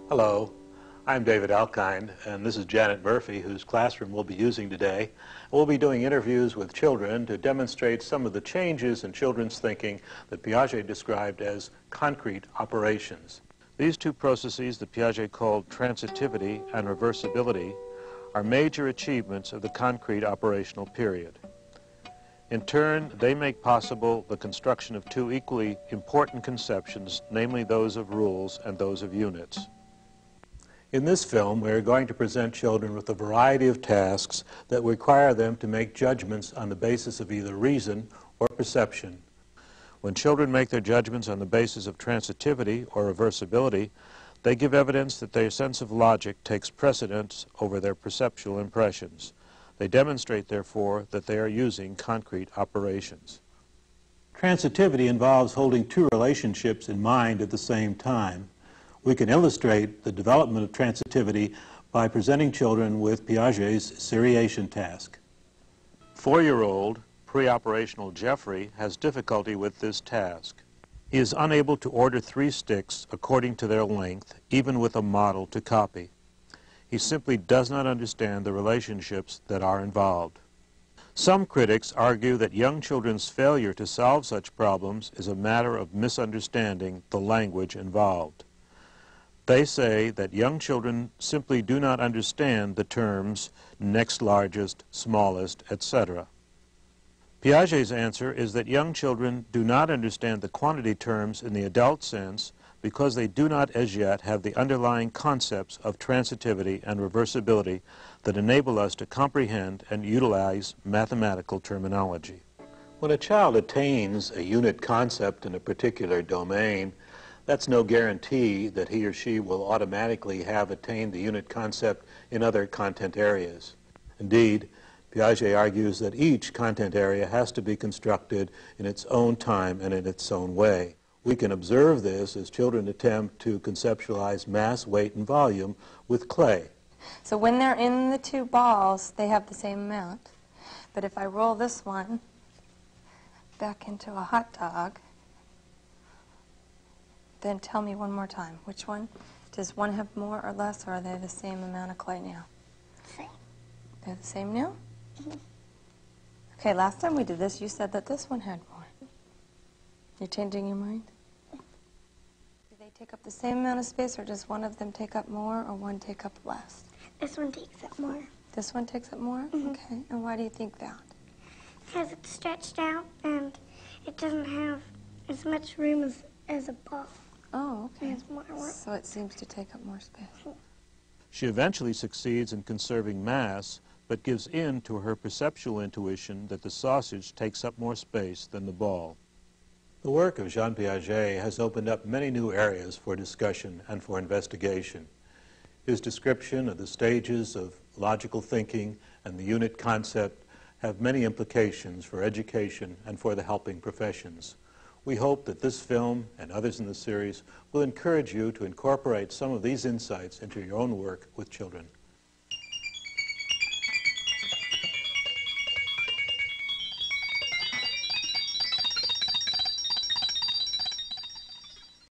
Hello, I'm David Alkine, and this is Janet Murphy, whose classroom we'll be using today. We'll be doing interviews with children to demonstrate some of the changes in children's thinking that Piaget described as concrete operations. These two processes that Piaget called transitivity and reversibility are major achievements of the concrete operational period. In turn, they make possible the construction of two equally important conceptions, namely those of rules and those of units. In this film, we are going to present children with a variety of tasks that require them to make judgments on the basis of either reason or perception. When children make their judgments on the basis of transitivity or reversibility, they give evidence that their sense of logic takes precedence over their perceptual impressions. They demonstrate, therefore, that they are using concrete operations. Transitivity involves holding two relationships in mind at the same time. We can illustrate the development of transitivity by presenting children with Piaget's seriation task. 4-year-old pre-operational Jeffrey has difficulty with this task. He is unable to order 3 sticks according to their length, even with a model to copy. He simply does not understand the relationships that are involved. Some critics argue that young children's failure to solve such problems is a matter of misunderstanding the language involved. They say that young children simply do not understand the terms next largest, smallest, etc. Piaget's answer is that young children do not understand the quantity terms in the adult sense because they do not as yet have the underlying concepts of transitivity and reversibility that enable us to comprehend and utilize mathematical terminology. When a child attains a unit concept in a particular domain, that's no guarantee that he or she will automatically have attained the unit concept in other content areas. Indeed, Piaget argues that each content area has to be constructed in its own time and in its own way. We can observe this as children attempt to conceptualize mass, weight, and volume with clay. So when they're in the 2 balls, they have the same amount. But if I roll this one back into a hot dog, then tell me one more time. Which one? Does one have more or less, or are they the same amount of clay now? Same. They're the same now? Mm-hmm. Okay, last time we did this, you said that this one had more. You're changing your mind? Do they take up the same amount of space, or does one of them take up more, or one take up less? This one takes up more. This one takes up more? Mm-hmm. Okay, and why do you think that? Because it's stretched out and it doesn't have as much room as a ball. Oh, okay. It has more room. So it seems to take up more space. She eventually succeeds in conserving mass, but gives in to her perceptual intuition that the sausage takes up more space than the ball. The work of Jean Piaget has opened up many new areas for discussion and for investigation. His description of the stages of logical thinking and the unit concept have many implications for education and for the helping professions. We hope that this film and others in the series will encourage you to incorporate some of these insights into your own work with children.